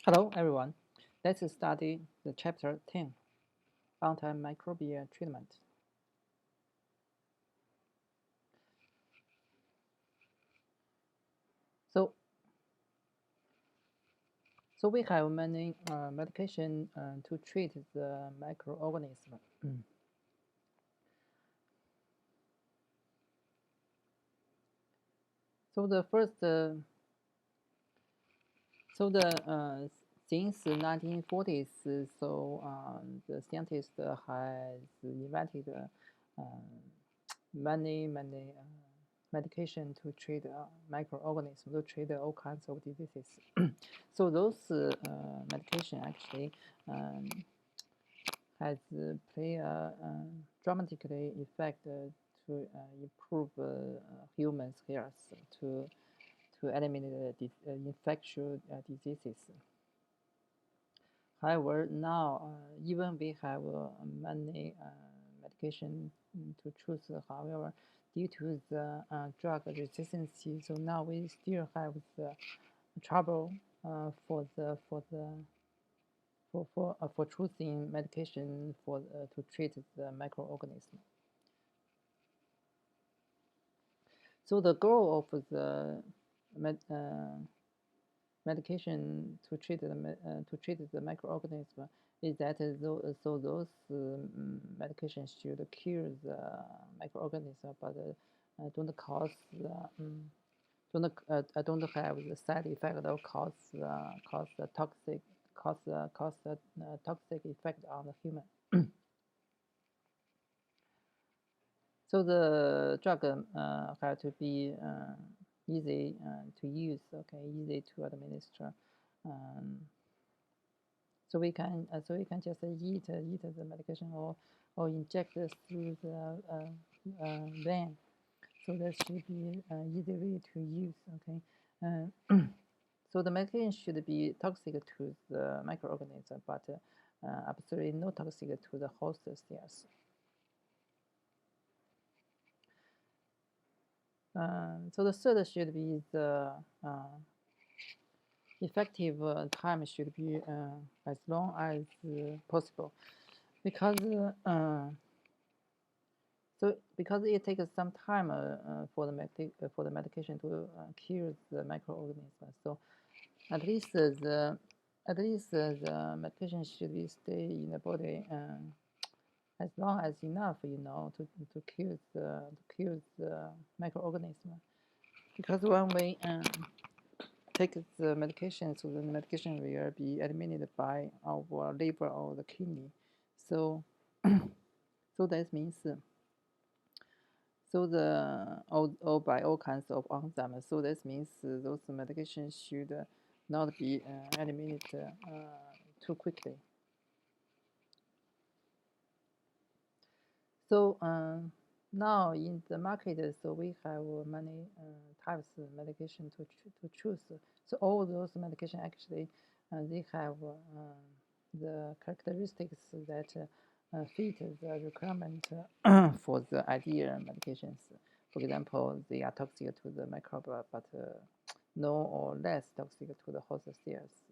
Hello, everyone. Let's study the chapter 10, antimicrobial treatment. So, so we have many medication to treat the microorganism. So the first, since the 1940s, the scientists has invented many medication to treat microorganisms, to treat all kinds of diseases. So those medication actually um, has play a dramatically effect to improve humans' health, to eliminate infectious diseases. However, now even we have many medication to choose. However, due to the drug resistance, so now we still have the trouble for choosing medication to treat the microorganism. So the goal of the med, medication to treat the microorganism is that those medications should cure the microorganism, but don't cause don't have the side effect or cause the toxic effect on the human. So the drug have to be easy to use, okay, easy to administer. Um, so we can just eat the medication or inject it through the vein. So that should be easily to use, okay. So the medication should be toxic to the microorganism, but absolutely no toxic to the host cells. So the third should be the effective time should be as long as possible, because because it takes some time for the medication to kill the microorganism. So at least the medication should be stay in the body as long as enough, to kill the microorganism. Because when we take the medication, so the medication will be eliminated by our liver or the kidney. So, so that means or by all kinds of enzymes. So that means those medications should not be eliminated too quickly. So now in the market, so we have many types of medication to choose. So all those medication actually they have the characteristics that fit the requirement for the ideal medications. For example, they are toxic to the microbe, but no or less toxic to the host cells.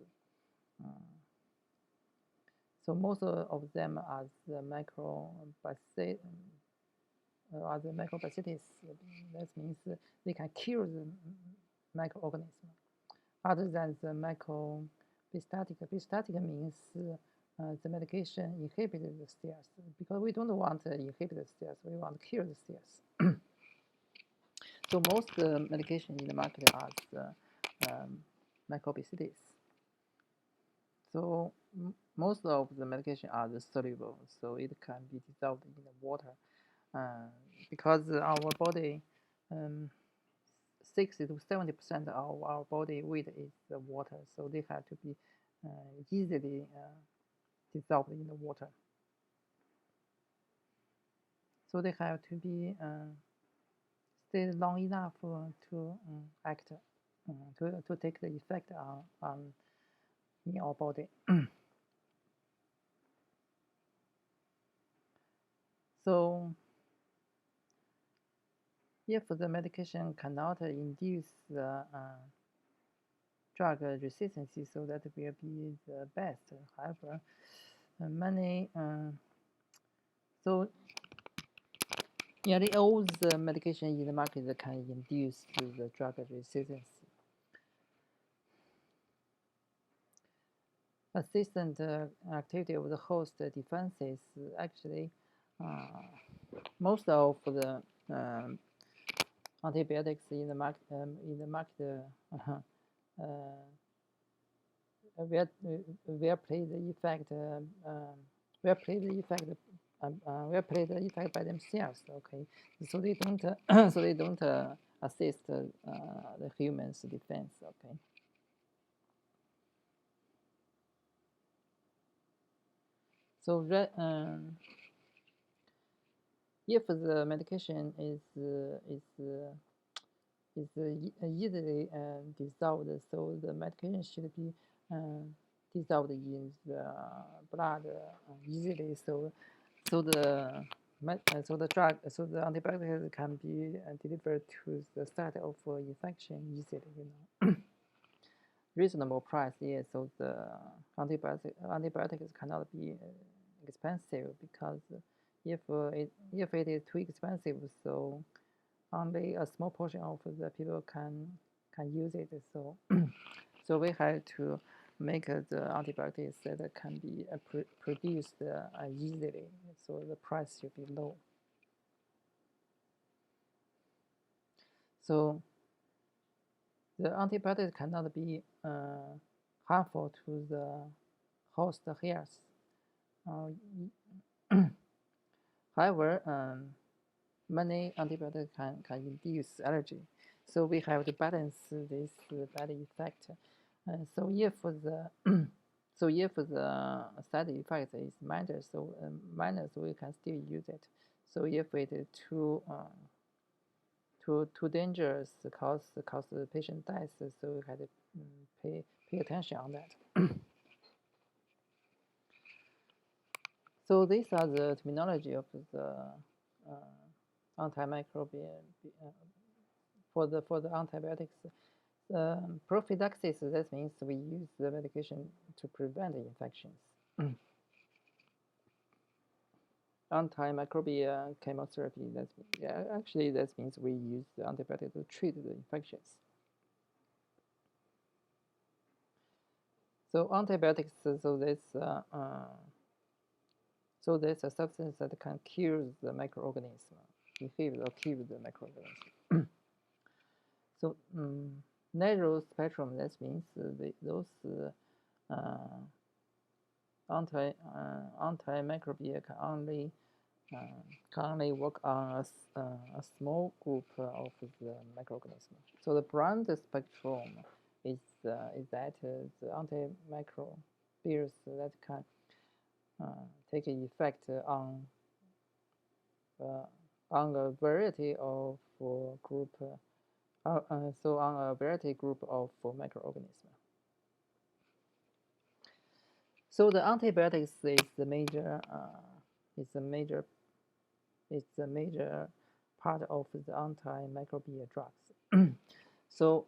So most of them are the microbacillus. That means they can kill the microorganism. Other than the microbistatic, bistatic means the medication inhibits the cells, because we don't want to inhibit the cells, we want to kill the cells. So most medication in the market are the microbicidis. So most of the medication are soluble, so it can be dissolved in the water. Because our body, 60 to 70% of our body weight is water, so they have to be easily dissolved in the water. So they have to be stay long enough to act, to take the effect on in our body. So if the medication cannot induce the drug resistance, so that will be the best. However, many so nearly all the medication in the market can induce the drug resistance. Assistant activity of the host defenses actually most of the antibiotics in the market will play the effect by themselves. Okay, so they don't assist the human's defense. Okay. So if the medication is easily dissolved, so the medication should be dissolved in the blood easily. So the antibiotics can be delivered to the site of infection easily. Reasonable price, yes. So the antibiotics cannot be expensive, because if it is too expensive, so only a small portion of the people can use it. So so we have to make the antibiotics that can be produced easily, so the price should be low. So the antibiotics cannot be harmful to the host health. However, many antibiotics can induce allergy, so we have to balance this bad effect. So if the side effect is minor, so we can still use it. So if it is too dangerous, cause the patient dies, so we have to pay attention on that. So these are the terminology of the antimicrobial for the antibiotics. Prophylaxis, that means we use the medication to prevent infections. Antimicrobial chemotherapy, that means we use the antibiotic to treat the infections. So antibiotics, so there's a substance that can kill the microorganism, inhibit or kill the microorganism. So narrow spectrum, that means those antimicrobial can only work on a small group of the microorganism. So the broad spectrum is that the antimicrobials that can take effect on a variety of group. So on a variety group of microorganisms. So the antibiotics is the major part of the antimicrobial drugs. So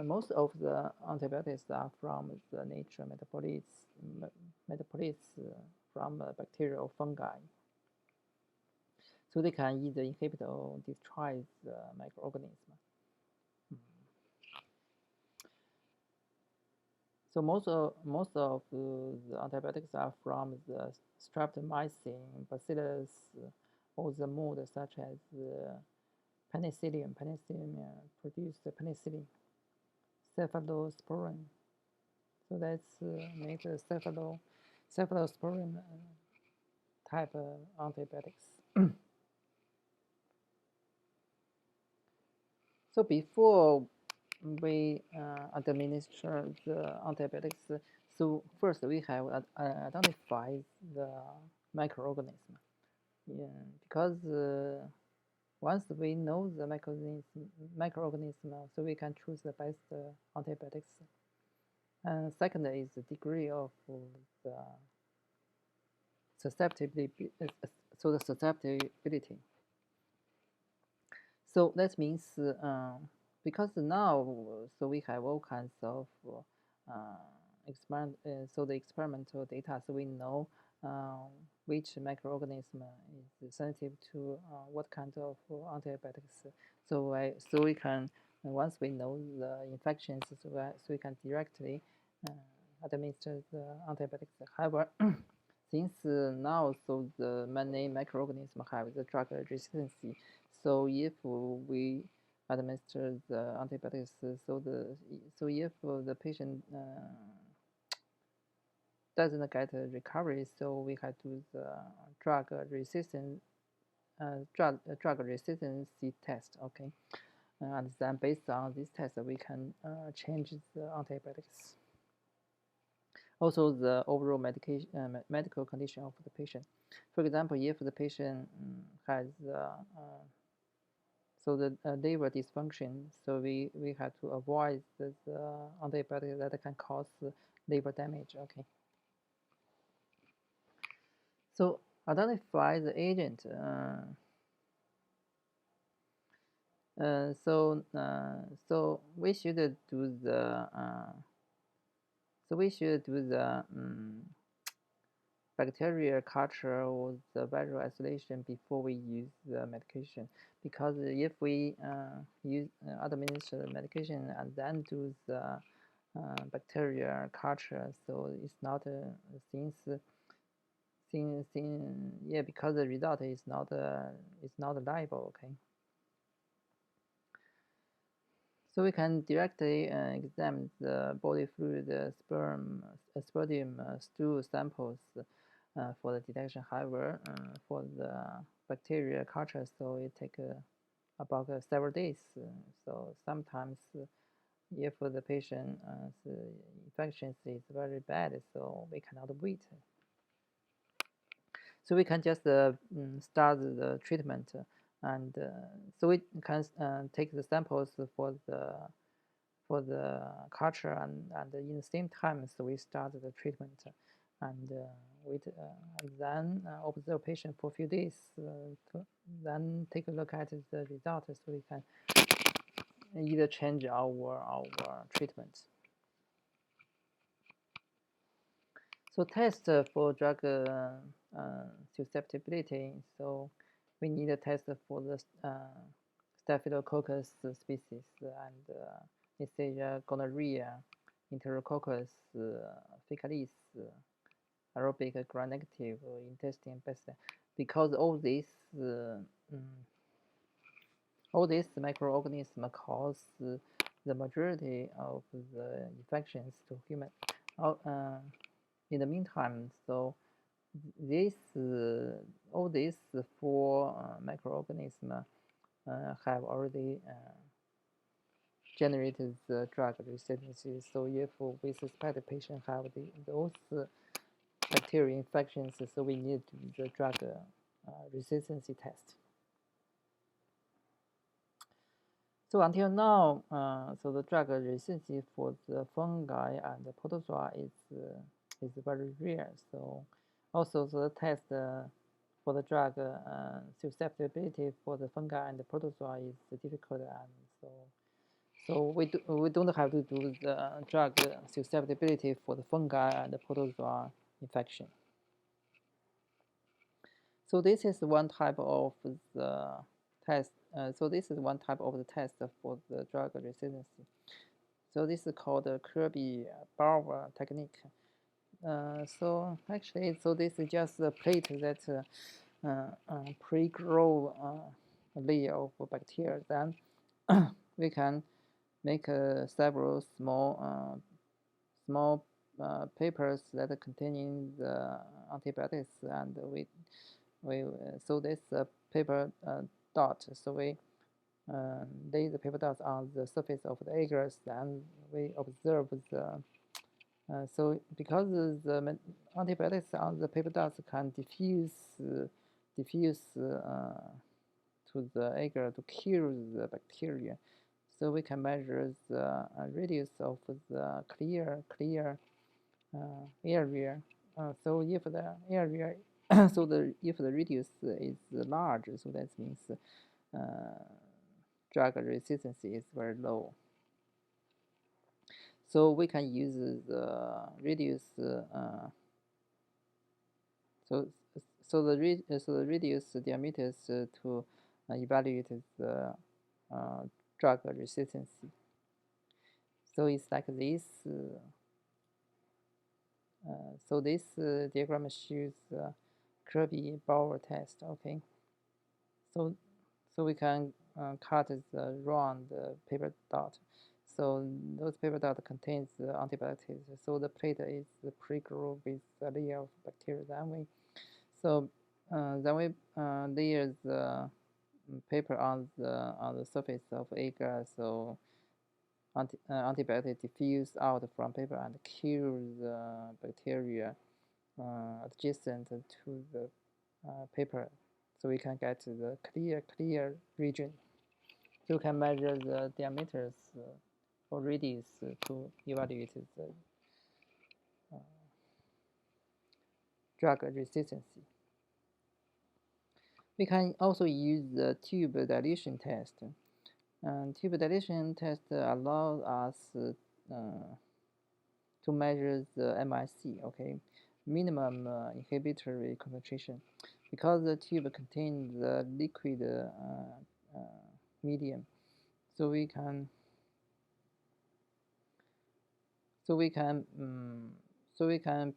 most of the antibiotics are from the nature metabolites from bacteria or fungi. So they can either inhibit or destroy the microorganism. So most of the antibiotics are from the streptomycin, bacillus, or the mold, such as penicillium. Penicillium produces penicillin, cephalosporin. So that's make the cephalosporin type antibiotics. So before we administer the antibiotics, so first we have identified the microorganism. Yeah, because once we know the microorganism, so we can choose the best antibiotics. And second is the degree of the susceptibility. So the susceptibility. So that means because now so we have all kinds of so the experimental data, so we know which microorganism is sensitive to what kind of antibiotics. So we can once we know the infections, so we can directly administer the antibiotics. However, since now so the many microorganisms have the drug resistance, so if we administer the antibiotics, so if the patient doesn't get a recovery, so we have to do the drug resistance test. Okay, and then based on this test, we can change the antibiotics. Also, the overall medical condition of the patient. For example, if the patient has so the liver dysfunction, so we have to avoid the antibiotic that can cause liver damage. Okay. So identify the agent. So we should do the bacterial culture or the viral isolation before we use the medication, because if we administer the medication and then do the bacterial culture, so it's not because the result is not reliable. Okay. So we can directly examine the body fluid, sputum, stool samples for the detection. However, for the bacterial culture, so it takes about several days. So sometimes, if the patient's infection is very bad, so we cannot wait. So we can just start the treatment, and so we can take the samples for the culture, and in the same time, so we start the treatment, and wait, and then observe patient for a few days, then take a look at the results, so we can either change our treatment. So test for drug susceptibility. So we need a test for the Staphylococcus species and Neisseria gonorrhea, Enterococcus faecalis, aerobic gram-negative intestine bacillus, because all these microorganisms cause the majority of the infections to human. In the meantime, so all these four microorganisms have already generated the drug resistance. So if we suspect the patient have those bacterial infections, so we need the drug resistance test. So until now, so the drug resistance for the fungi and the protozoa is very rare. So also the test for the drug susceptibility for the fungi and the protozoa is difficult, and so we don't have to do the drug susceptibility for the fungi and the protozoa infection. So this is one type of the test. So this is one type of the test for the drug resistance. So this is called the Kirby-Bauer technique. So actually, so this is just a plate that pre-grow layer of bacteria. Then we can make several small papers that are containing the antibiotics, and we so this paper dot. So we lay the paper dots on the surface of the agars, and we observe the. So because the antibiotics on the paper dots can diffuse to the agar to kill the bacteria, so we can measure the radius of the clear area. So if the area if the radius is large, so that means drug resistance is very low. So we can use the reduce so the reduce diameters to evaluate the drug resistance. So it's like this. So this diagram shows Kirby-Bauer test. Okay. So we can cut the round paper dot. So those paper dot contains the antibiotics. So the plate is pre-grooved with a layer of bacteria. Then we layer the paper on the surface of agar. So antibiotic diffuse out from paper and kill the bacteria adjacent to the paper, so we can get the clear region. So we can measure the diameters or radius to evaluate the drug resistance. We can also use the tube dilation test. Tube dilation test allows us to measure the MIC, okay, minimum inhibitory concentration, because the tube contains the liquid medium, so we can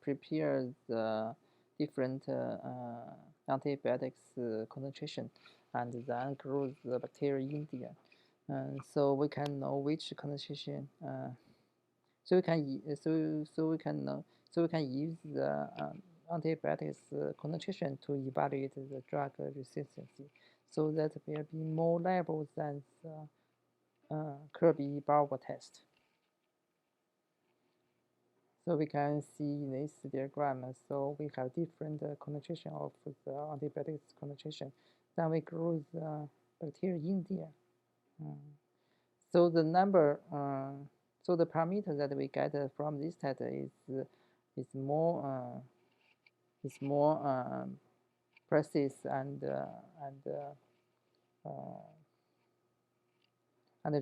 prepare the different antibiotics concentration and then grow the bacteria in there. So we can know which concentration. So we can use the antibiotics concentration to evaluate the drug resistance. So that will be more reliable than the Kirby-Bauer test. So we can see in this diagram. So we have different concentration of the antibiotics concentration. Then we grow the bacteria in there. So the number, so the parameter that we get from this test is more precise and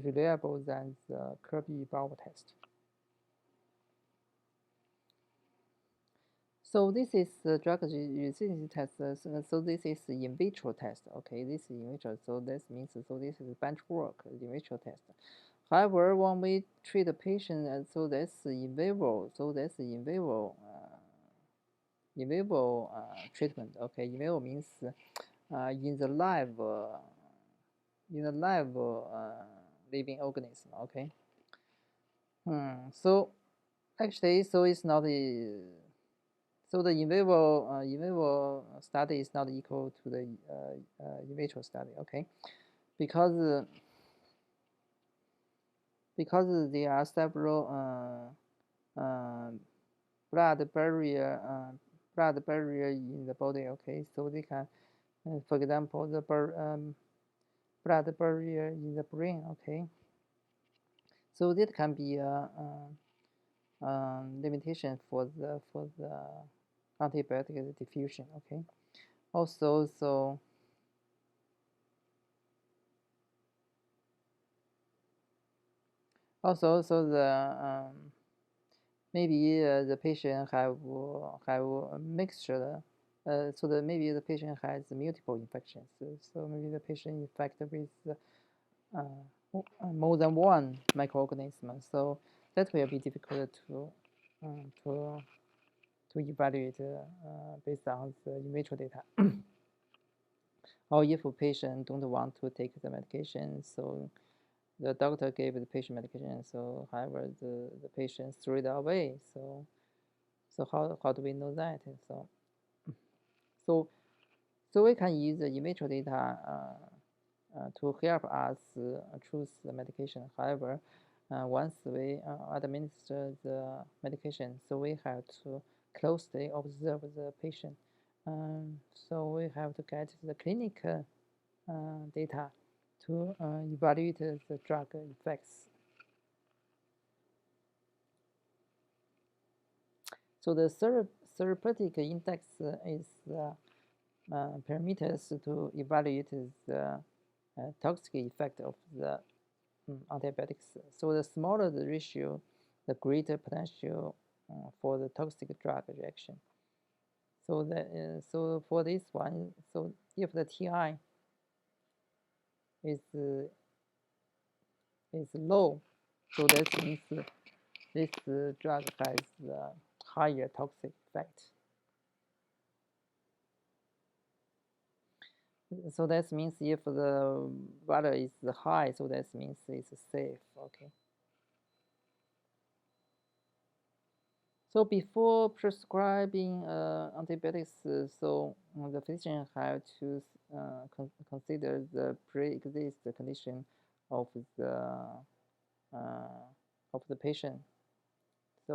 reliable than the Kirby-Bauer test. So this is the drug resistance test. So this is the in vitro test. Okay, this is in vitro. So this means so this is bench work, in vitro test. However, when we treat a patient, so that's in vivo. So that's in vivo treatment. Okay, in vivo means in the live living organism. Okay. So actually, so it's not the so the in vivo study is not equal to the in vitro study. Okay, because there are several blood barrier in the body. Okay, so they can, for example, the blood barrier in the brain. Okay, so that can be a limitation for the antibiotic diffusion. Okay, also so the maybe the patient have a mixture. So that maybe the patient has multiple infections. So maybe the patient infected with more than one microorganism. So that will be difficult to evaluate based on the in vitro data. Or if a patient don't want to take the medication, so the doctor gave the patient medication, so however the patient threw it away. So how do we know that? So we can use the in vitro data to help us choose the medication. However, once we administer the medication, so we have to closely observe the patient. So we have to get the clinical data to evaluate the drug effects. So the therapeutic index is parameters to evaluate the toxic effect of the antibiotics. So the smaller the ratio, the greater potential for the toxic drug reaction. So so for this one, so if the TI is low, so that means this drug has higher toxic effect. So that means if the value is high, so that means it's safe. Okay. So before prescribing antibiotics, so the physician have to consider the pre-existing condition of the patient. So,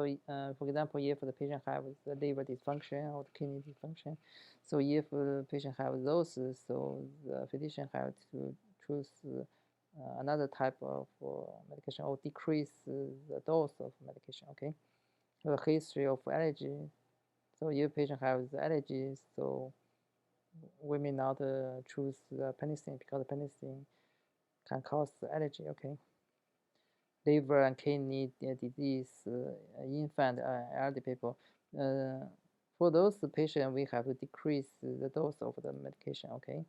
for example, if the patient has the liver dysfunction or the kidney dysfunction, so if the patient has those, so the physician have to choose another type of medication or decrease the dose of medication. Okay. A history of allergy. So if patient has allergies, so we may not choose penicillin because penicillin can cause allergy. Okay. Liver and kidney disease, infant, elderly people. For those patients, we have to decrease the dose of the medication. Okay.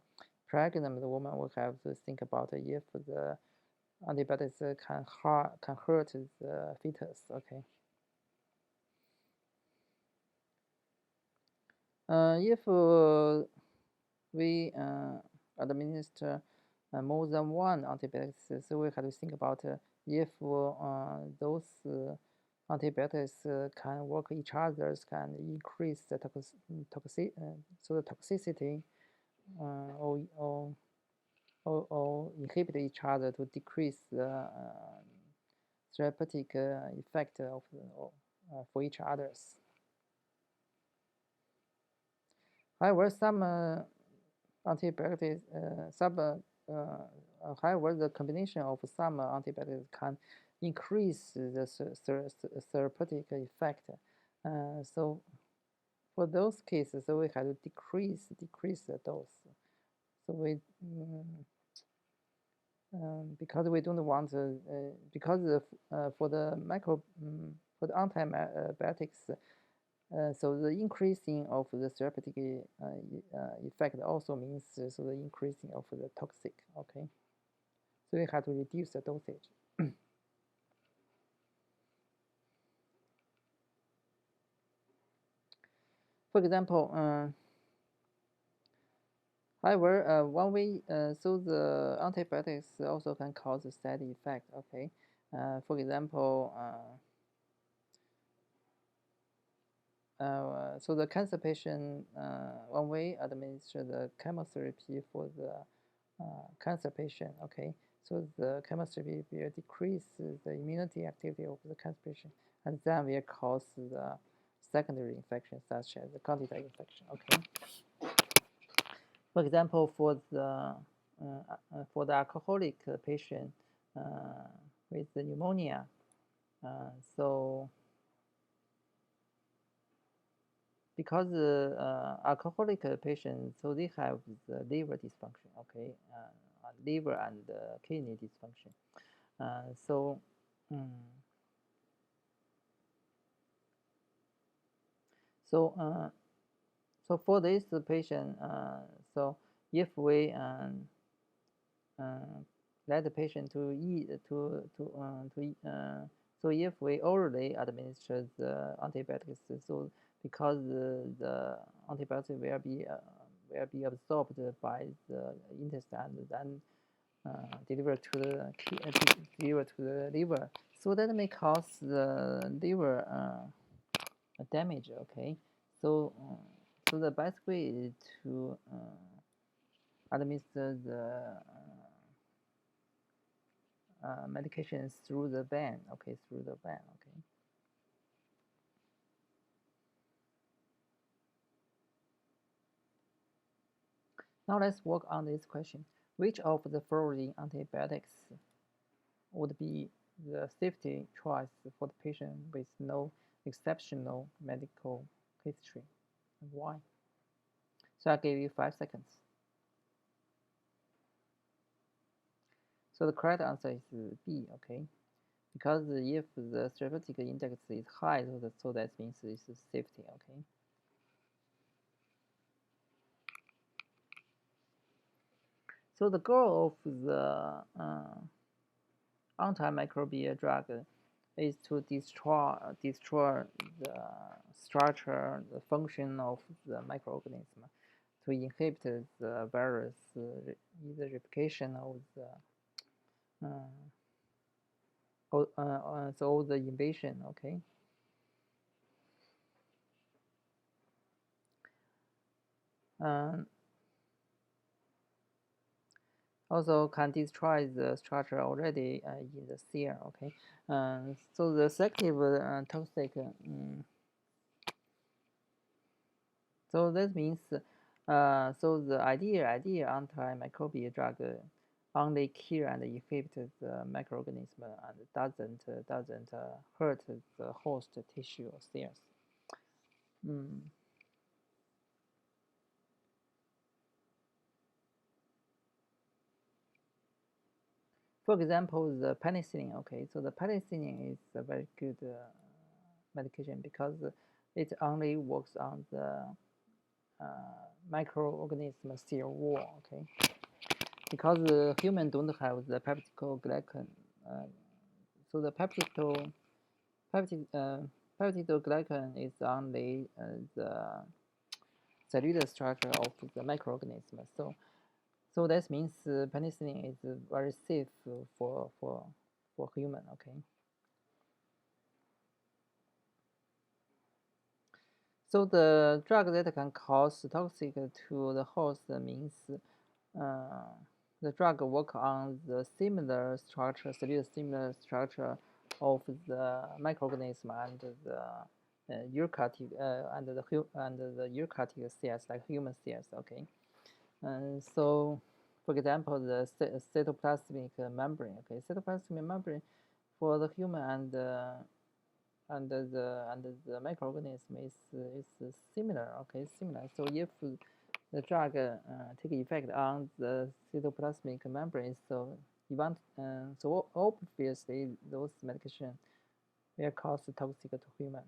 Pregnant woman will have to think about if the antibiotics can hurt the fetus. Okay. If we administer more than one antibiotics, so we have to think about if those antibiotics can work each other, can increase the toxicity or inhibit each other to decrease the therapeutic effect of for each others. However, some antibiotics, however, the combination of some antibiotics can increase the therapeutic effect. So for those cases, so we have to decrease the dose. So we because we don't want because for the for the antibiotics. So the increasing of the therapeutic effect also means so the increasing of the toxic. Okay, so we have to reduce the dosage. For example, however, one way so the antibiotics also can cause a side effect. Okay, for example. So the cancer patient, one way administer the chemotherapy for the cancer patient. Okay, so the chemotherapy will decrease the immunity activity of the cancer patient, and then will cause the secondary infection such as the candida infection. Okay. For example, for the alcoholic patient with the pneumonia, so because alcoholic patients, so they have the liver dysfunction, okay, liver and kidney dysfunction. So for this patient, so if we let the patient to eat so if we orally administer the antibiotics, so because the antibiotic will be absorbed by the intestine and then delivered to the liver, so that may cause the liver damage. Okay, so the best way is to administer the medications through the vein. Okay, through the vein. Okay. Now let's work on this question. Which of the following antibiotics would be the safety choice for the patient with no exceptional medical history, and why? So I'll give you 5 seconds. So the correct answer is B, okay? Because if the therapeutic index is high, so that means it's safety, okay? So the goal of the antimicrobial drug is to destroy the structure, the function of the microorganism, to inhibit the virus the replication of the so the invasion, okay. Um, also can destroy the structure already in the cell, okay. So the selective toxic. So that means, so the idea antimicrobial drug only kill and inhibit the microorganism and doesn't hurt the host tissue or cells. For example, the penicillin. Okay, so the penicillin is a very good medication because it only works on the microorganism cell wall. Okay, because the human don't have the peptidoglycan, so the peptidoglycan is only the cellular structure of the microorganism. So that means penicillin is very safe for human. Okay. So the drug that can cause toxic to the host means uh, the drug work on the similar structure, similar structure of the microorganism and the eukaryotic and the eukaryotic cells like human cells. Okay, so for example, the cytoplasmic membrane. Okay, cytoplasmic membrane for the human and the microorganism is similar. Okay, similar. So if the drug take effect on the cytoplasmic membrane, so you want so obviously those medication will cause toxic to human.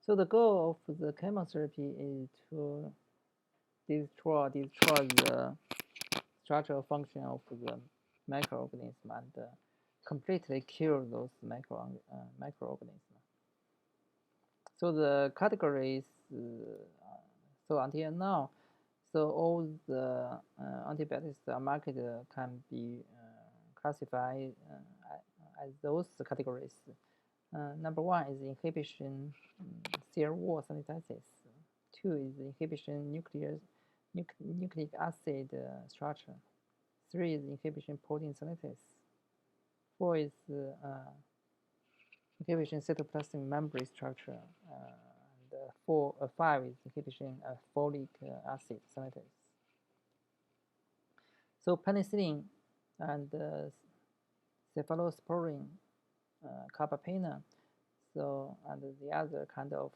So the goal of the chemotherapy is to destroy the structural function of the microorganism and completely kill those microorganisms. So the categories, so until now, so all the antibiotics marketed can be classified as those categories. Number one is inhibition cell wall synthesis. Two is inhibition nucleic acid structure. Three is inhibition protein synthesis. Four is inhibition cytoplasmic membrane structure. And five is inhibition folic acid synthesis. So penicillin and cephalosporin, carbapenem, so and the other kind of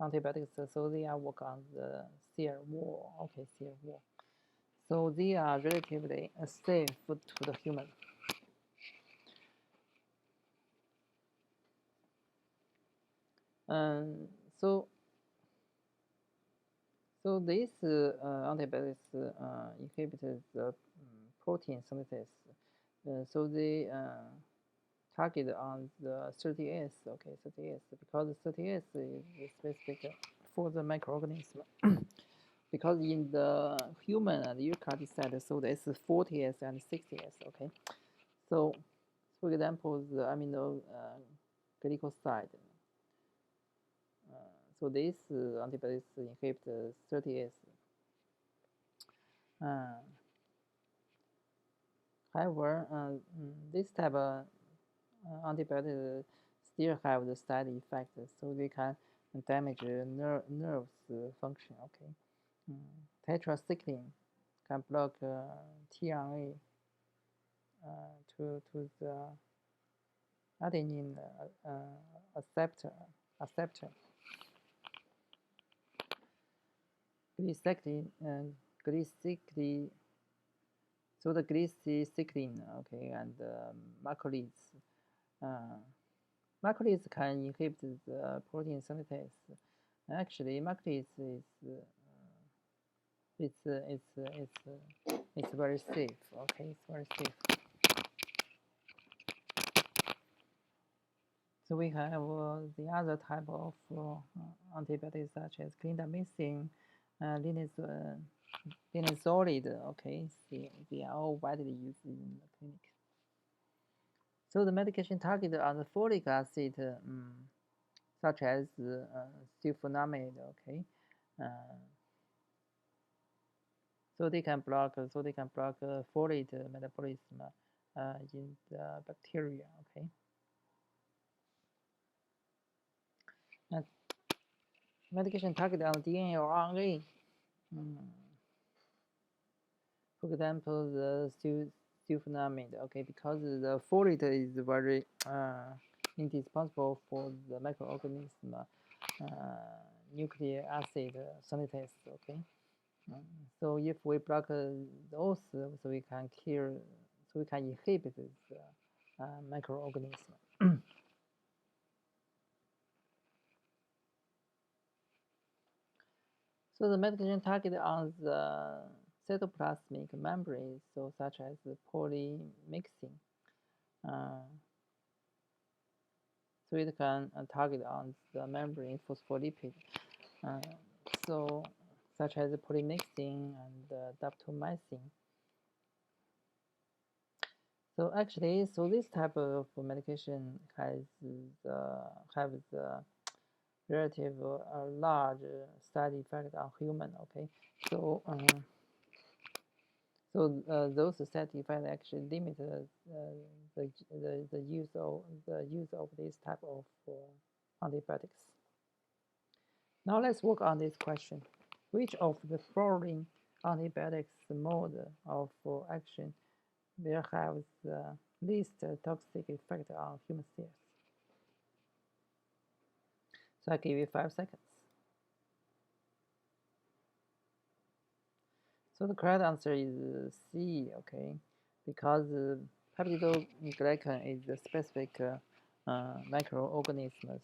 antibiotics, so they are work on the cell wall. Okay, cell wall. So they are relatively safe to the human. So these antibiotics inhibit the protein synthesis. So they target on the 30S, okay, 30S, because 30S is specific for the microorganism. Because in the human and eukaryotic cell, so there's 40S and 60S, okay. So, for example, the amino glycoside. So these antibodies inhibit 30S. However, this type of antibiotics still have the side effects, so they can damage nerves function. Okay, tetracycline can block tRNA to the adenine acceptor. acceptor. Glycycline, so the glycycline, okay, and macrolides. Macrolides can inhibit the protein synthesis. Actually, macrolides is it's very safe. Okay, it's very safe. So we have the other type of antibiotics such as clindamycin, linezolid. Okay, they are all widely used in the clinic. So the medication targeted on the folic acid, such as sulfonamide. Okay, so they can block folate metabolism in the bacteria. Okay. And medication targeted on DNA or RNA. For example, the sulfonamide. Okay, because the folate is very indispensable for the microorganism nucleic acid synthesis. Okay. So if we block those, so we can inhibit this microorganism. So the medication targeted on the cytoplasmic membrane, so such as polymyxin. So it can target on the membrane phospholipid. So such as polymyxin and daptomycin. So actually, this type of medication have the relative large side effect on human. Okay, so those side effects actually limit the use of this type of antibiotics. Now let's work on this question: which of the following antibiotics mode of action will have the least toxic effect on human cells? So I give you 5 seconds. So the correct answer is C, okay, because peptidoglycan is the specific microorganisms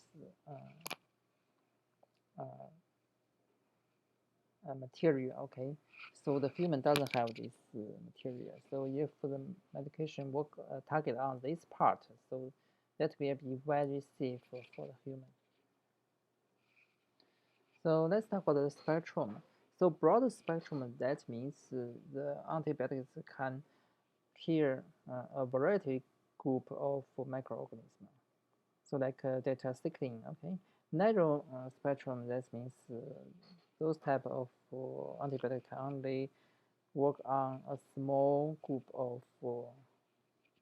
material, okay. So the human doesn't have this material. So if the medication work target on this part, so that will be very safe for the human. So let's talk about the spectrum. So broad spectrum, that means the antibiotics can kill a variety group of microorganisms. So like tetracycline, okay. Narrow spectrum, that means those type of antibiotics can only work on a small group of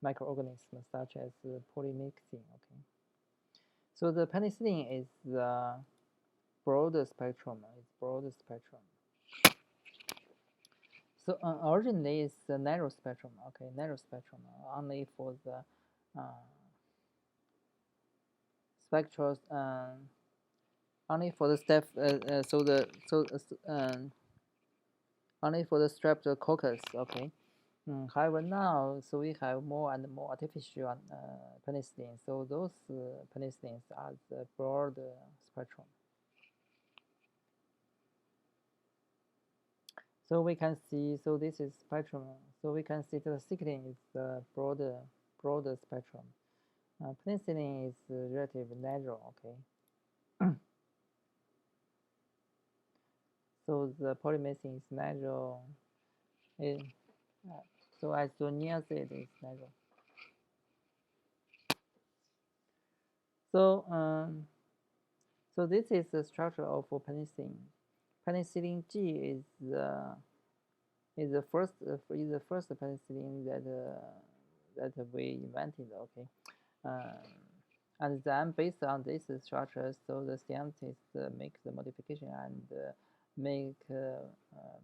microorganisms such as polymyxin, okay. So the penicillin is the broader spectrum. So originally it's the narrow spectrum, okay, narrow spectrum, only for the spectral, only for the step, only for the streptococcus, okay. However, now so we have more and more artificial penicillin. So those penicillins are the broad spectrum. So we can see, so this is spectrum. So we can see tetracycline is the broader spectrum. Penicillin is relatively narrow, okay. So the polymyxin is narrow. So isoniazid is narrow. So so this is the structure of penicillin. Penicillin G is the first penicillin that we invented. Okay, and then based on this structure, so the scientists make the modification and make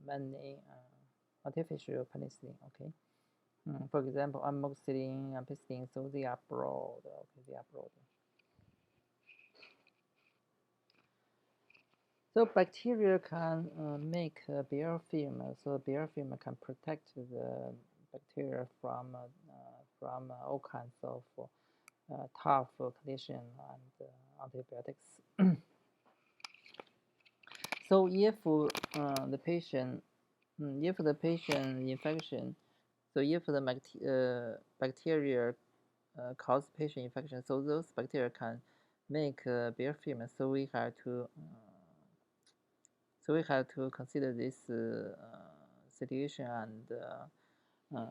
many artificial penicillin. Okay, for example, amoxicillin, ampicillin. So they are broad. Okay, they are broad. So bacteria can make a biofilm. So biofilm can protect the bacteria from all kinds of tough condition and antibiotics. So the patient, if the patient infection, so if the bacteria cause patient infection, so those bacteria can make biofilm. So we have to consider this situation uh,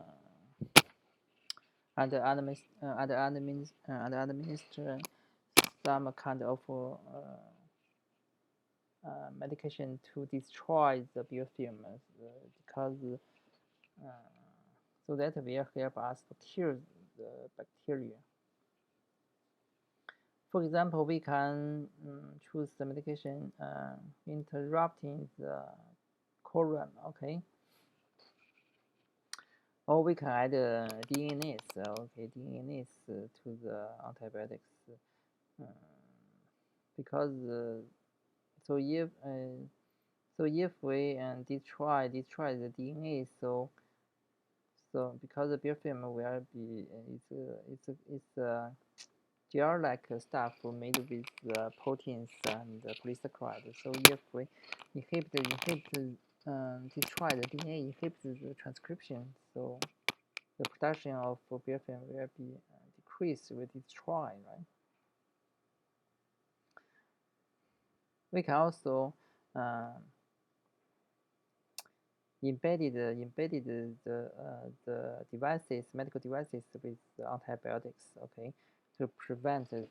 administer some kind of medication to destroy the biofilm because so that will help us to kill the bacteria. For example, we can choose the medication interrupting the cowan, okay? Or we can add DNase, okay, DNase to the antibiotics because so if we destroy the DNA, so because the biofilm will be it's gel-like stuff made with proteins and polysaccharide. So if we destroy the DNA, inhibit the transcription, so the production of biofilm will be decreased with destroy, right? We can also embedded the devices, medical devices with antibiotics, okay, to prevent the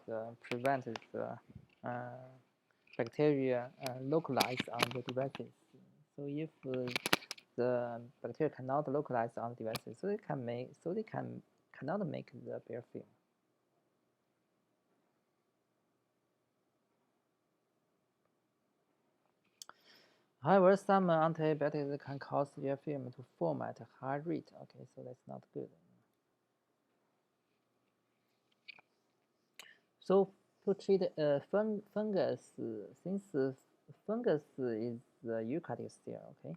bacteria localize on the devices. So if the bacteria cannot localize on the devices, so they cannot make the biofilm. However, some antibiotics can cause biofilm to form at a high rate. Okay, so that's not good. So to treat fungus, since fungus is the eukaryotic cell, okay,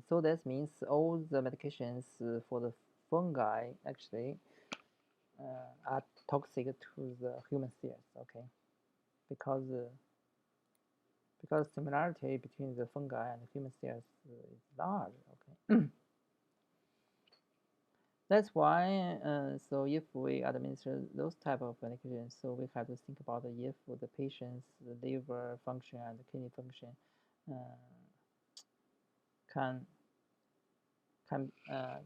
so that means all the medications for the fungi actually are toxic to the human cells, okay, because similarity between the fungi and human cells is large, okay. That's why, so if we administer those type of medications, so we have to think about if the patient's liver function and kidney function uh, can can uh,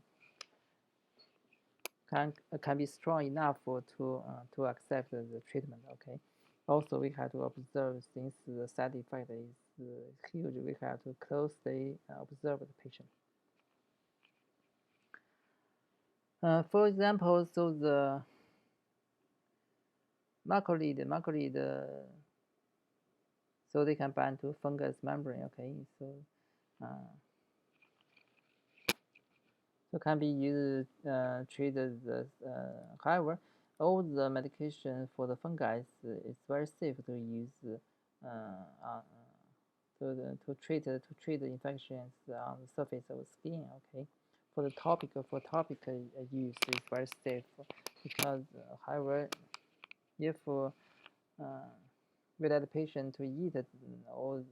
can be strong enough to accept the treatment. Okay. Also, we have to observe since the side effect is huge. We have to closely observe the patient. For example, so the macrolide, so they can bind to fungus membrane. Okay, so so can be used treated the. However, all the medication for the fungi is very safe to use to treat the infections on the surface of the skin. Okay, for the topical use is very safe because however if we let the patient to eat it or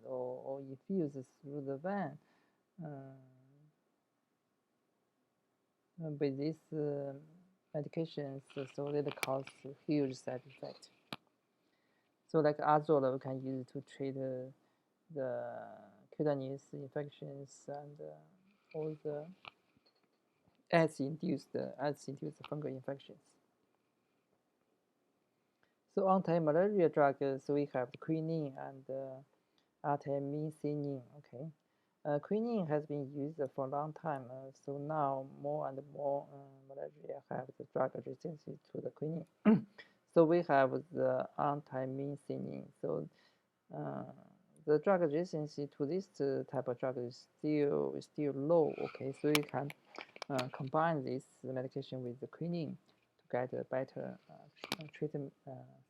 infuse through the vein with these medications, so they cause huge side effect. So like azole we can use to treat the cutaneous infections and all the AIDS-induced fungal infections. So anti-malaria drugs, so we have the quinine and artemisinin. Okay, quinine has been used for a long time, so now more and more malaria have the drug resistance to the quinine. So we have the artemisinin. So the drug resistance to this type of drug is still low. Okay, so you can combine this medication with the quinine to get a better treatment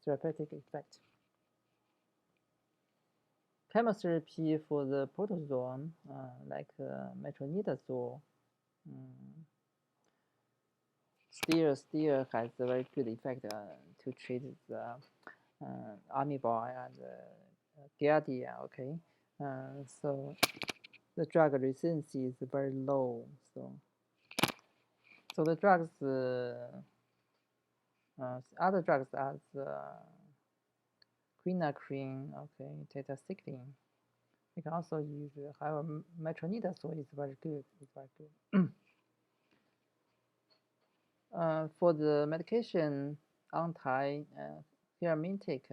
therapeutic effect. chemotherapy for the protozoan, like metronidazole, still has a very good effect to treat the amoeba and giardia. Okay, so the drug resistance is very low. So the drugs, other drugs as quinacrine, okay, tetracycline. You can also use, however, metronidazole is very good. It's very good. For the medication anti-helminthic,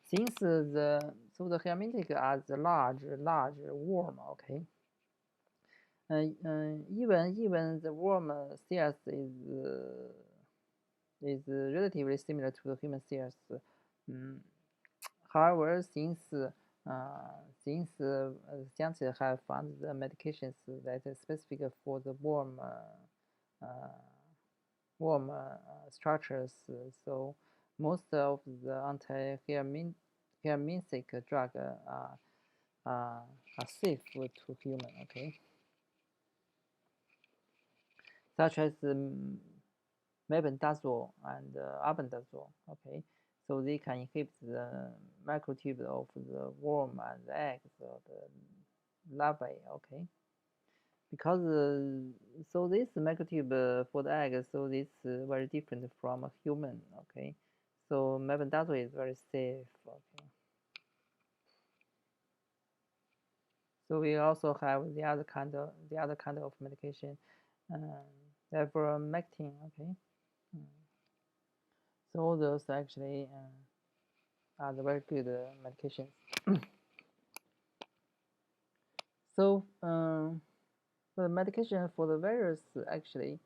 since the helminthic are the large worm, okay. Even the worm cells is relatively similar to the human cells. However, since scientists have found the medications that are specific for the worm structures, so most of the anti-helminthic drug are safe to human. Okay, such as mebendazole and albendazole. Okay, so they can inhibit the microtube of the worm and the eggs or the larvae. Okay, because so this microtube for the egg, so this very different from a human. Okay, so mebendazole is very safe. Okay, so we also have the other kind of medication, ivermectin. Okay. So all those actually are the very good medications. So the medication for the virus actually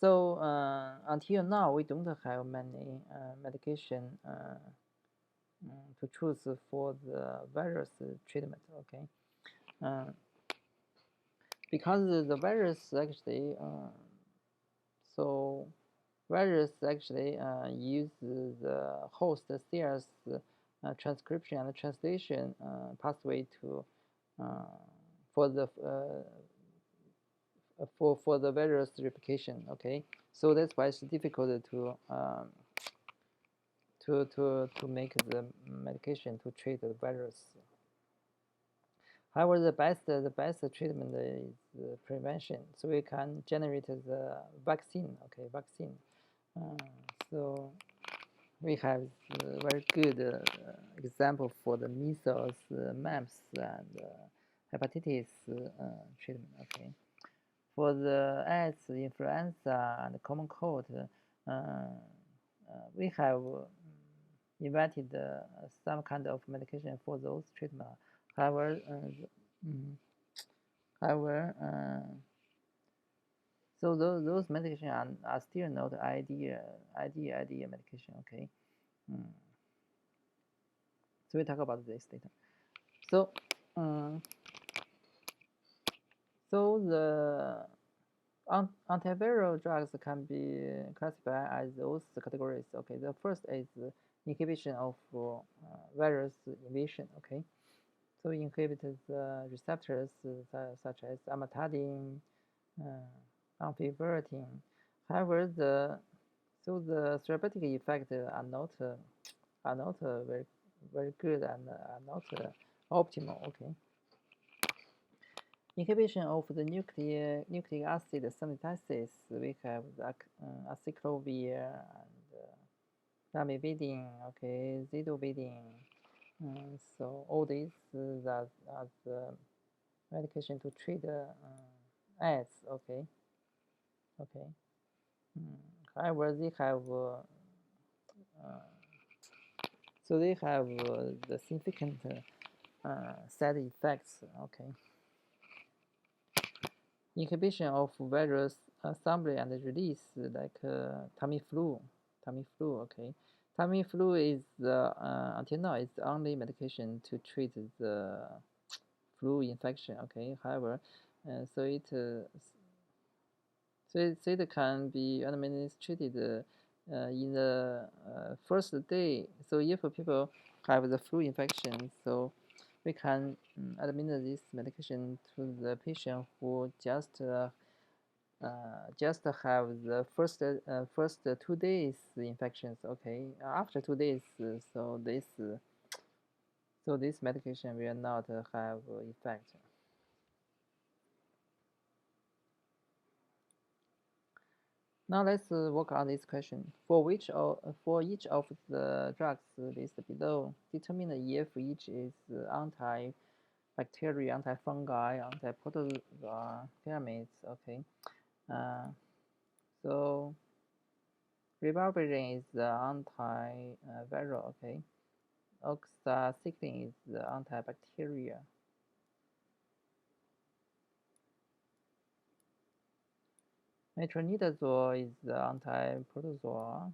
until now we don't have many medication to choose for the virus treatment. Okay, because the virus actually virus actually use the host cells transcription and translation pathway to for the virus replication. Okay, so that's why it's difficult to make the medication to treat the virus. However, the best treatment is prevention. So we can generate the vaccine. Okay, vaccine. So we have very good example for the measles, mumps, and hepatitis treatment. Okay, for the AIDS, influenza, and common cold, we have invented some kind of medication for those treatment. However, so those medications are still not ideal medication. Okay, so we talk about this later. So so the antiviral drugs can be classified as those categories. Okay, the first is inhibition of virus invasion. Okay, so inhibit the receptors such as amantadine, amphivertin. However, the therapeutic effects are not very good and are not optimal. Okay. Inhibition of the nucleic acid synthesis, we have acyclovir and lamivudine, okay, zidovudine. So all these are the medication to treat AIDS. Okay. However, they have the significant side effects. Okay. Inhibition of virus assembly and release, like Tamiflu. Okay, Tamiflu is until now it's the only medication to treat the flu infection. Okay, however, so So it can be administered in the first day. So if people have the flu infection, so we can administer this medication to the patient who just have the first 2 days infections. Okay, after 2 days, so this medication will not have effect. Now let's work on this question. For each of the drugs listed below, determine if each is anti-bacteria, anti-fungi, anti-protozoa, pyramids. Okay. So ribavirin is the anti-viral. Okay. Oxycycline is the antibacteria. Metronidazole is the anti-protozoa.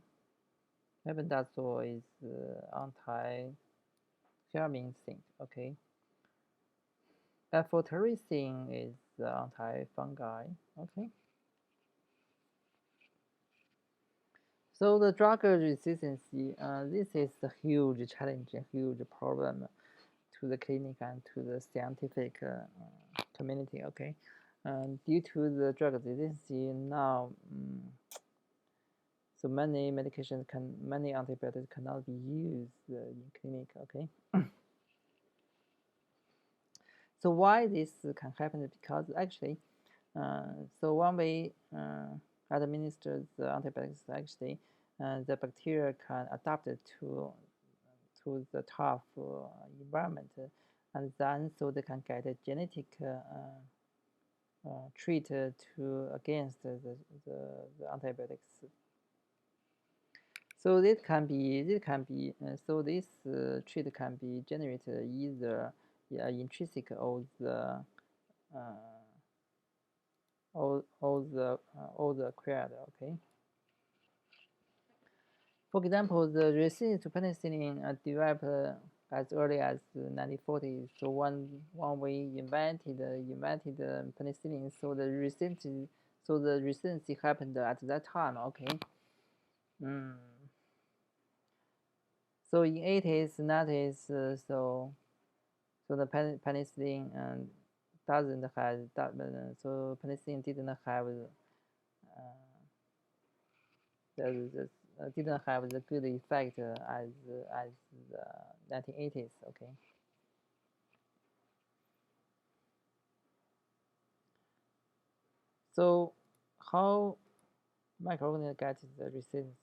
Mebendazole is anti-thiamine sink. Okay. Amphotericin is the anti-fungi. Okay. So the drug resistance, this is a huge challenge, a huge problem to the clinic and to the scientific community. Okay. Due to the drug resistance now, so many medications many antibiotics cannot be used in clinic. Okay. So why this can happen? Because actually, so when we administer the antibiotics, actually, the bacteria can adapt to the tough environment, and then so they can get a genetic treat to against the antibiotics. So this trait can be generated either intrinsic or the acquired. Okay. For example, the resistance to penicillin developed as early as the 1940s. So when we invented penicillin, so the resistance happened at that time. Okay. So in 80s, 90s, so the penicillin doesn't have that. So penicillin didn't have didn't have the good effect as the 1980s. Okay. So how microorganisms get the resistance?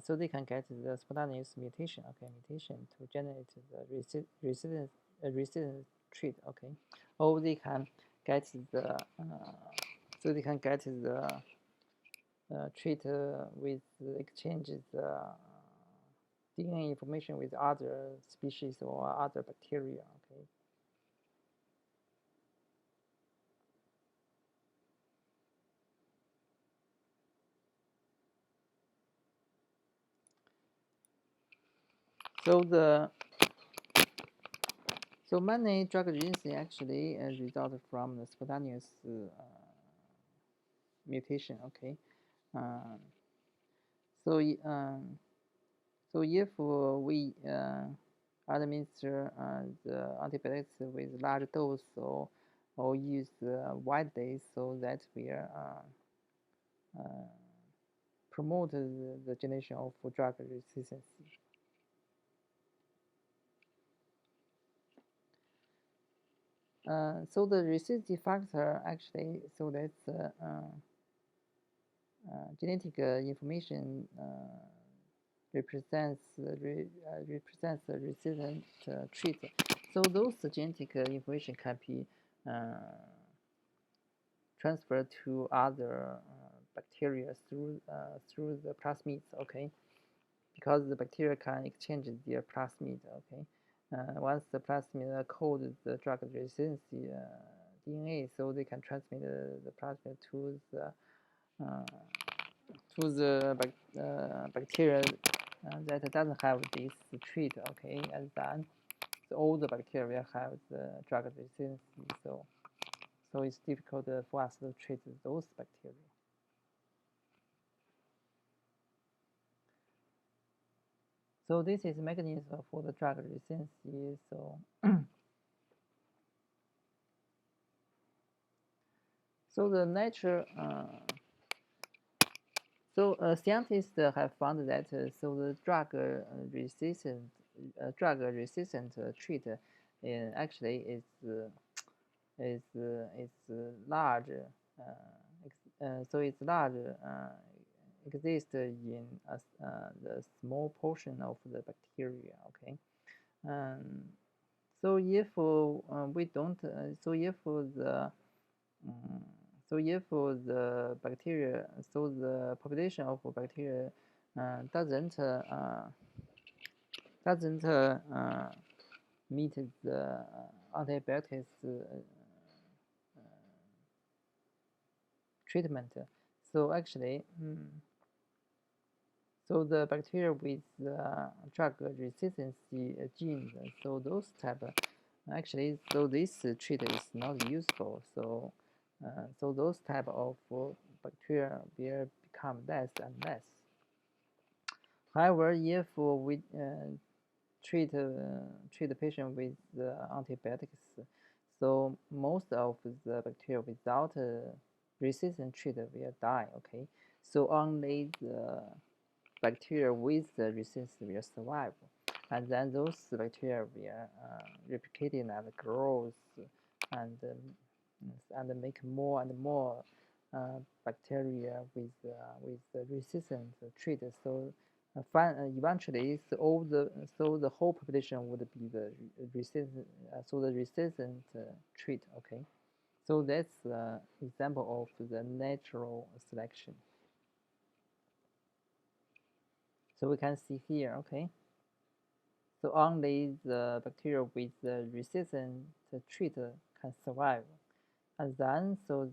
So they can get the spontaneous mutation. Okay, mutation to generate the resistance trait. Okay, or they can get the trait with exchanges DNA information with other species or other bacteria. Okay. So many drug resistance actually result from the spontaneous mutation. Okay. So so if we administer the antibiotics with large dose or use widely, so that we promote the generation of drug resistance. So the resistance factor actually, so that's genetic information represents the resistant trait. So those genetic information can be transferred to other bacteria through the plasmids. Okay, because the bacteria can exchange their plasmid. Okay, once the plasmid code the drug resistance DNA, so they can transmit the plasmid to the bacteria that doesn't have this trait. Okay, and then all the bacteria have the drug resistance. So it's difficult for us to treat those bacteria. So this is mechanism for the drug resistance. So so the nature scientists have found that so the drug resistant trait actually is large. So it's large exists in the small portion of the bacteria. Okay. Um, so if we don't, so if the um, so if the bacteria, so the population of bacteria doesn't meet the antibiotics treatment. So actually, so the bacteria with drug resistance genes, so those type actually, so this trait is not useful. So those type of bacteria will become less and less. However, if we treat the patient with antibiotics, so most of the bacteria without resistant trait will die. Okay, so only the bacteria with the resistance will survive, and then those bacteria will replicate and grow and make more and more bacteria with the resistant trait. So eventually, so the whole population would be the resistant. So the resistant trait. Okay, so that's example of the natural selection. So we can see here. Okay, so only the bacteria with the resistant trait can survive, and then so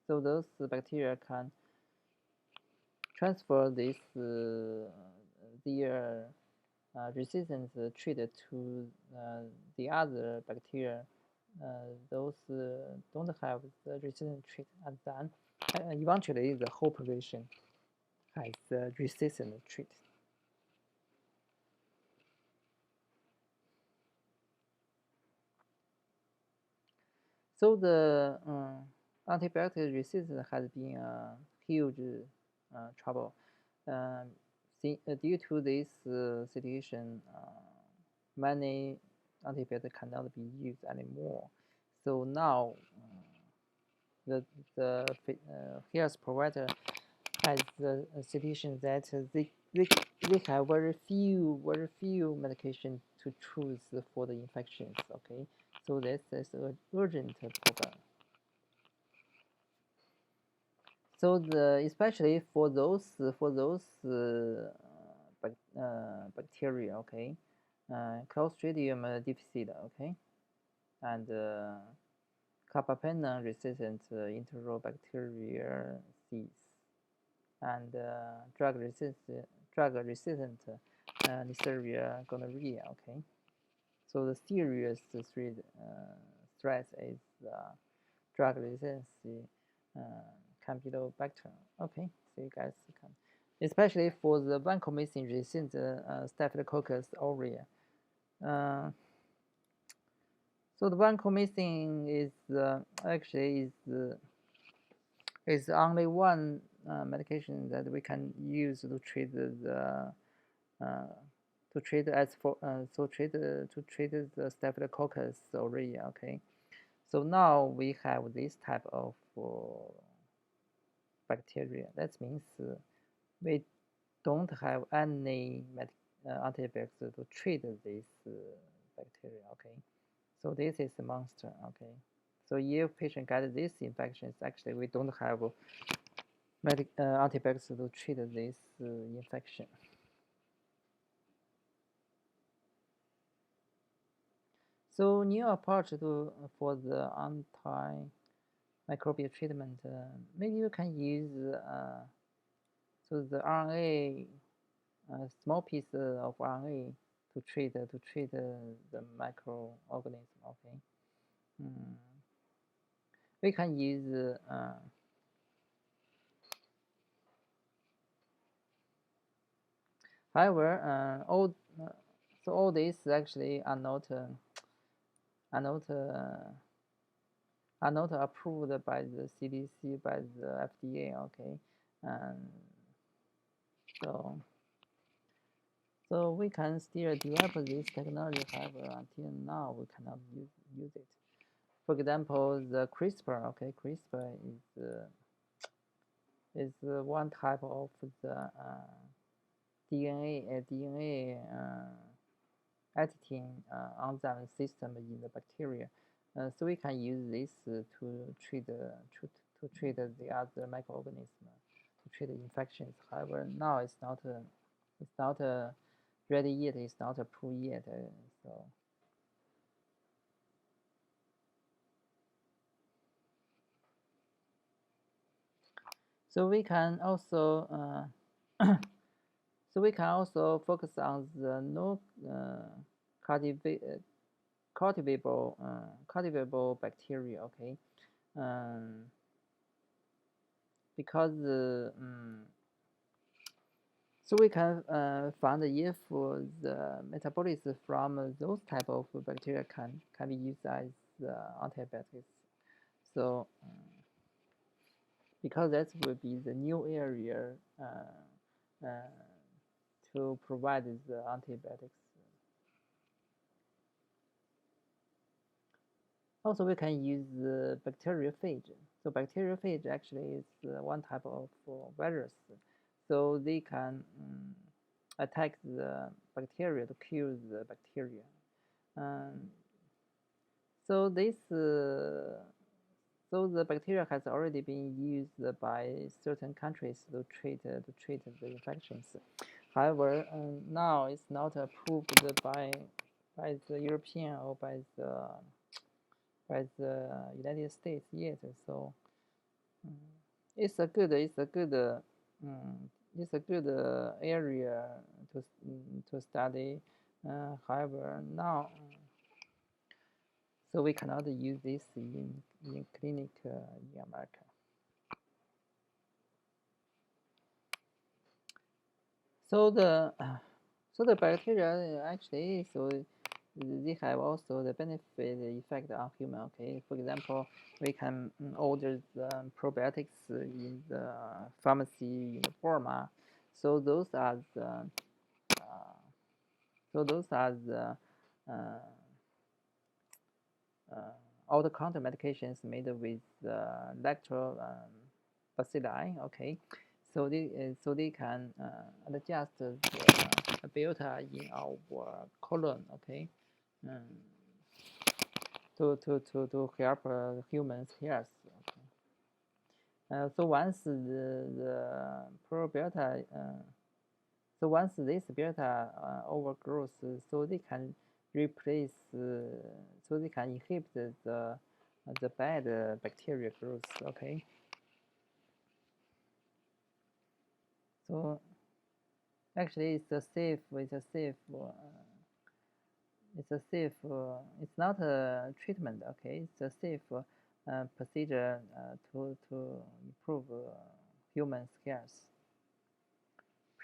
those bacteria can transfer this their resistant trait to the other bacteria. Those don't have the resistant trait, and then eventually the whole population has the resistant trait. So the antibiotic resistance has been a huge trouble. Due to this situation, many antibiotics cannot be used anymore. So now the health provider has the situation that they have very few medication to choose for the infections. Okay, so that's an urgent problem. So especially for those bacteria, okay, Clostridium difficile, okay, and carbapenem resistant enterobacterial disease, and drug resistant Neisseria gonorrhea, okay. So the serious threat is drug resistance Campylobacter. Okay, so you guys can, especially for the vancomycin resistant Staphylococcus aureus. So the vancomycin is actually is only one medication that we can use to treat the to treat as for to treat the Staphylococcus aureus. Okay, so now we have this type of bacteria. That means we don't have any antibiotics to treat this bacteria. Okay, so this is a monster. Okay, so if patient got this infections, actually we don't have antibiotics to treat this infection. So new approach to for the antimicrobial treatment, maybe you can use so the RNA, small piece of RNA to treat the microorganism. Okay, we can use However, all these actually are are not are not approved by the CDC, by the FDA. Okay, and so we can still develop this technology. However, until now we cannot use it. For example, the CRISPR. Okay, CRISPR is one type of the DNA editing enzyme system in the bacteria. So we can use this to treat the other microorganisms, to treat infections. However, now it's not ready yet. It's not approved yet. So we can also focus on the no cultivable bacteria. Okay, because so we can find if the metabolism from those type of bacteria can be used as antibiotics. So because that will be the new area to provide the antibiotics. Also, we can use the bacteriophage. So bacteriophage actually is one type of virus. So they can attack the bacteria to kill the bacteria. So the bacteria has already been used by certain countries to treat the infections. However, now it's not approved by the European or by the United States yet. So it's a good area to study. However, now so we cannot use this in clinic in America. So the bacteria actually they have also the benefit effect on human. Okay, for example, we can order the probiotics in the pharmacy in the pharma. So those are the over-the-counter medications made with lactobacilli. Okay, so they can adjust the biota in our colon. Okay, to help humans' health. Okay. So once the probiota, so once this biota overgrows, so they can replace, so they can inhibit the bad bacteria growth. Okay. So actually, it's not a treatment. Okay, it's a safe procedure to improve human health.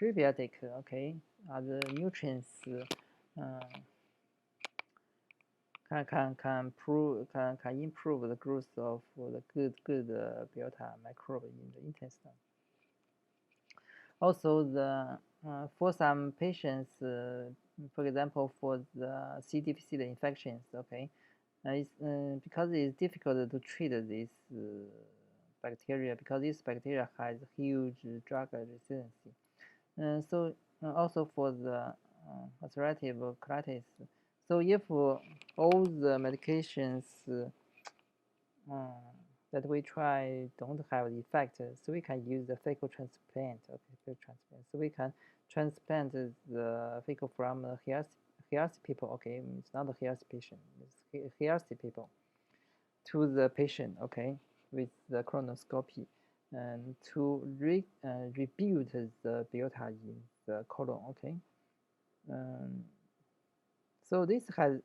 Prebiotic, okay, are the nutrients can improve the growth of the good biota microbe in the intestine. Also, for some patients, for example, for the C. difficile infections, okay, because it's difficult to treat this bacteria, because this bacteria has huge drug resistance. So also for the ulcerative colitis. So if all the medications that we try don't have the effect, so we can use the fecal transplant. Okay, so we can transplant the fecal from healthy people. Okay, it's not a healthy patient, it's healthy people, to the patient. Okay, with the colonoscopy, and to rebuild the biota in the colon. Okay, so this has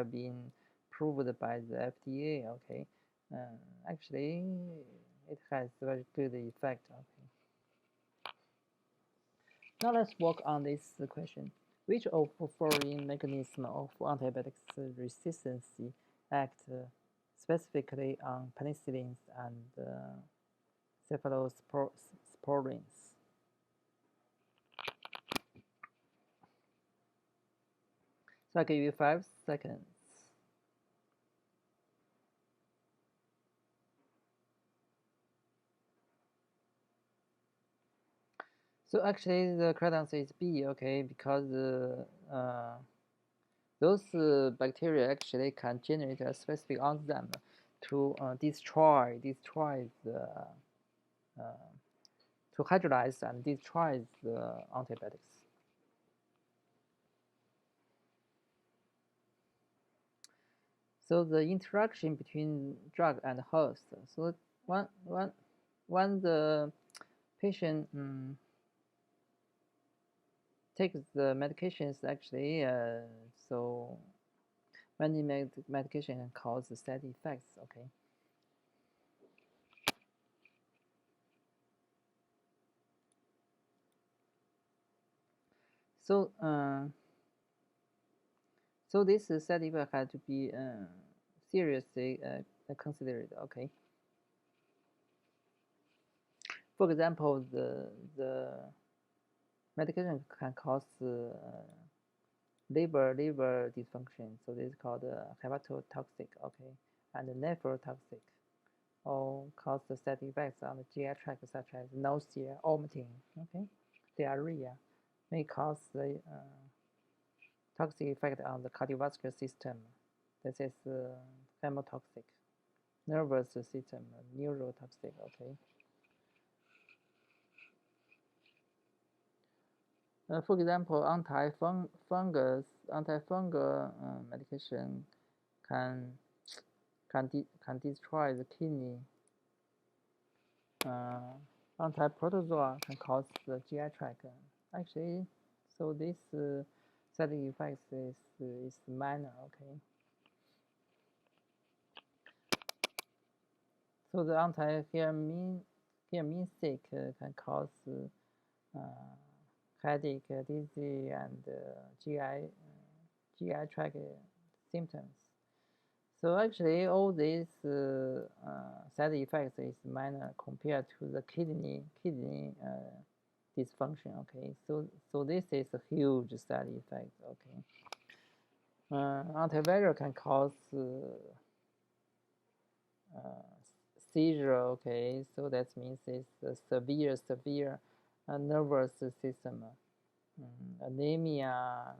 been proved by the FDA. Okay, actually it has very good effect. Okay, Now let's work on this question. Which of the following mechanisms of antibiotics resistance act specifically on penicillins and cephalosporins? So I give you 5 seconds. So actually the correct answer is B, okay, because those bacteria actually can generate a specific enzyme to destroy the to hydrolyze and destroy the antibiotics. So the interaction between drug and host. So when the patient takes the medications, actually, so many medication can cause side effects. Okay. So so this side effect had to be seriously considered. Okay. For example, the medication can cause liver dysfunction, so this is called hepatotoxic, okay, and nephrotoxic, or cause the side effects on the GI tract such as nausea, vomiting, okay, diarrhea, may cause the toxic effect on the cardiovascular system. This is hemotoxic, nervous system, neurotoxic, okay. For example, antifungal medication can destroy the kidney. Antiprotozoa can cause the GI tract. Actually, so this side effects is minor. Okay. So the antihistaminic can cause headache, dizzy, and GI tract symptoms. So actually, all these side effects is minor compared to the kidney dysfunction. Okay, so this is a huge side effect. Okay, antiviral can cause seizure. Okay, so that means it's a severe nervous system, anemia,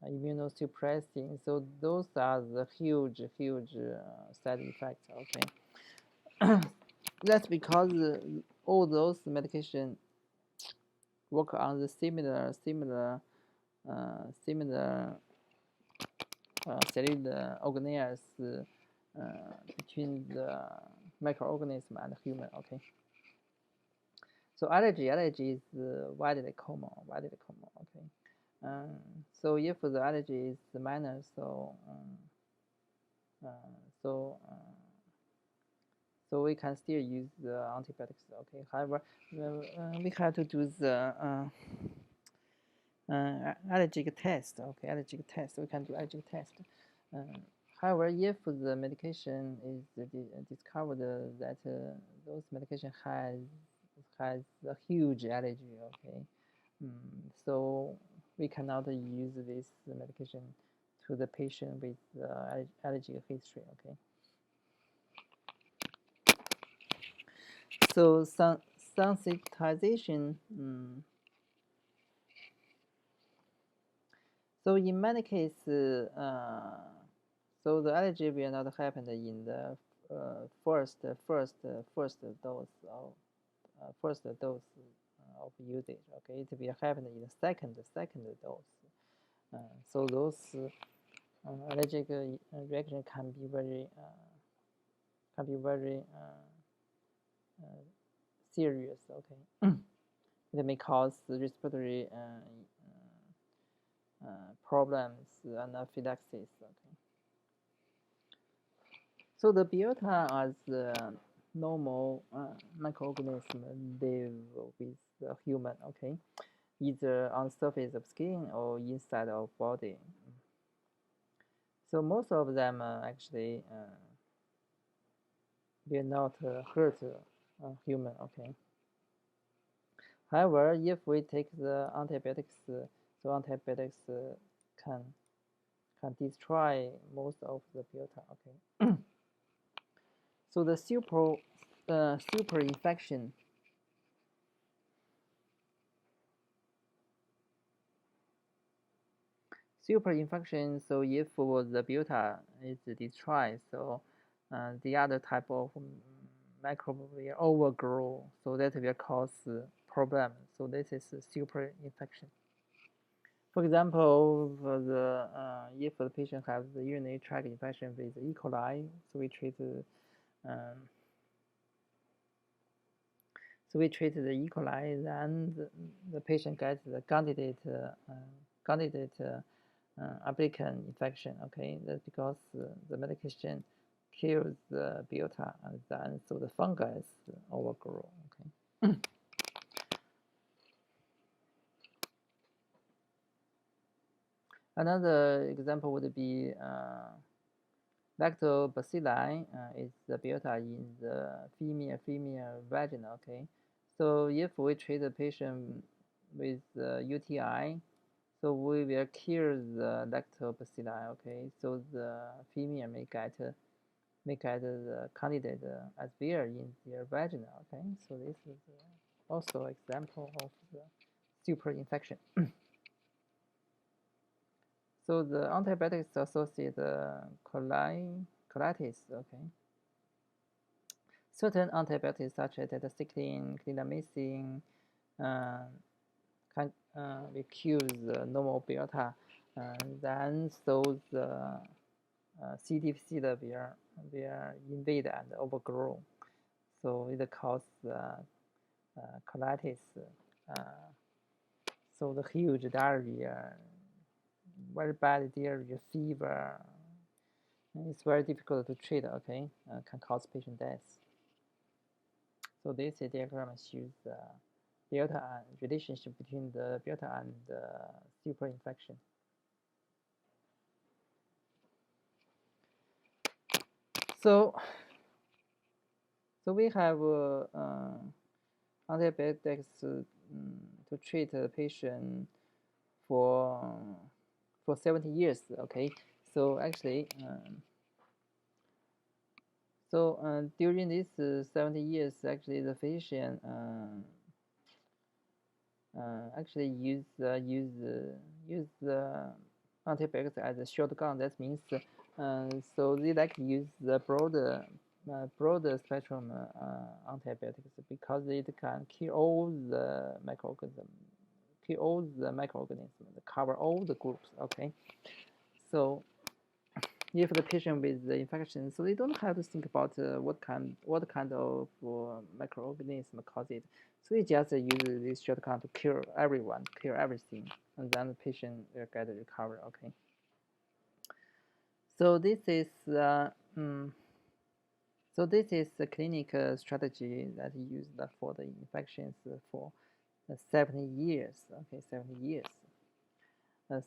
immunosuppressing. So those are the huge side effects. Okay, that's because all those medication work on the similar cellular organelles between the microorganism and human. Okay. So allergy is widely common. Okay. So if the allergy is minor, so we can still use the antibiotics. Okay. However, we have to do the allergic test. Okay, allergic test. We can do allergic test. However, if the medication is discovered that those medication has a huge allergy, okay, so we cannot use this medication to the patient with allergic history, okay. So sensitization. So in many cases, so the allergy will not happen in the first dose of usage. Okay, it will happen in the second dose. So those allergic reaction can be very serious. Okay, it may cause respiratory problems and anaphylaxis. Okay. So the biota as normal microorganism live with the human. Okay, either on the surface of skin or inside of body. So most of them actually will not hurt human. Okay. However, if we take the antibiotics, so antibiotics can destroy most of the biota. Okay. So the super infection. Super infection. So if the biota is destroyed, so the other type of microbe will overgrow, so that will cause problem. So this is super infection. For example, if the patient has the urinary tract infection with E. coli, so we treat um, the E. coli, then the patient gets the candidate applicant infection. Okay, that's because the medication kills the biota, and then so the fungus overgrow. Okay. Another example would be lactobacilli is the biota in the female vagina. Okay, so if we treat the patient with UTI, so we will kill the lactobacilli. Okay, so the female may get the candidate as well in their vagina. Okay, so this is also example of the super infection. So the antibiotics associate colitis. Okay, certain antibiotics such as tetracycline, clindamycin, can accuse the normal biota, then so the C. difficile will invade and overgrow, so it causes colitis. So the huge diarrhea, very bad diarrhea, fever. It's very difficult to treat. Okay, can cause patient death. So this diagram shows the biota and relationship between the biota and super infection. So we have antibiotics to treat a patient for 70 years. Okay, so actually during these 70 years, actually the physician actually use the antibiotics as a shotgun. That means so they like to use the broader spectrum antibiotics because it can kill all the microorganisms, cover all the groups. Okay, so if the patient with the infection, so they don't have to think about what kind of microorganism cause it. So they just use this shotgun to kill everyone, kill everything, and then the patient will get recovered. Okay. So this is the clinical strategy that used for the infections for 70 years. Okay, 70 years.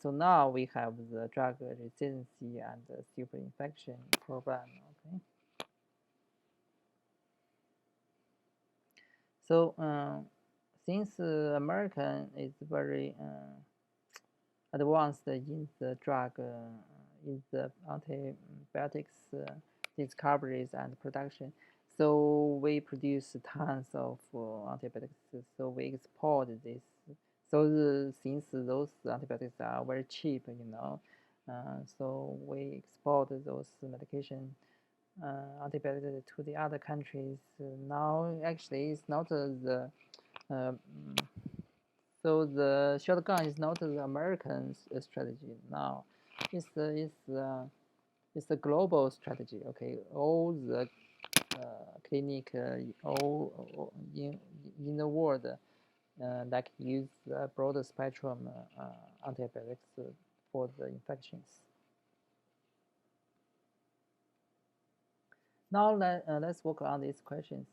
So now we have the drug resistance and the super infection program. Okay. So since American is very advanced in the drug, in the antibiotics discoveries and production, so we produce tons of antibiotics. So we export this. So since those antibiotics are very cheap, so we export those medication antibiotics to the other countries. Now actually it's not so the shotgun is not the American strategy now. It's a global strategy. Okay, all the clinic all in the world like use broader spectrum antibiotics for the infections. Now let's work on these questions.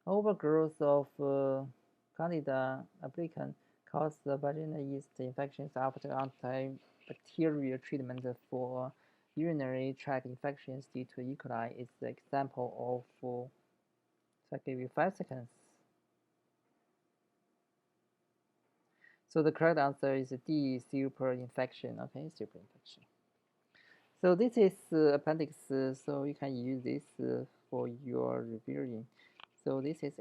Overgrowth of Candida albicans cause the vaginal yeast infections after antibacterial treatment for urinary tract infections due to E. coli is the example of, so I give you 5 seconds. So the correct answer is D, superinfection. Okay, superinfection. So this is appendix, so you can use this for your reviewing. So this is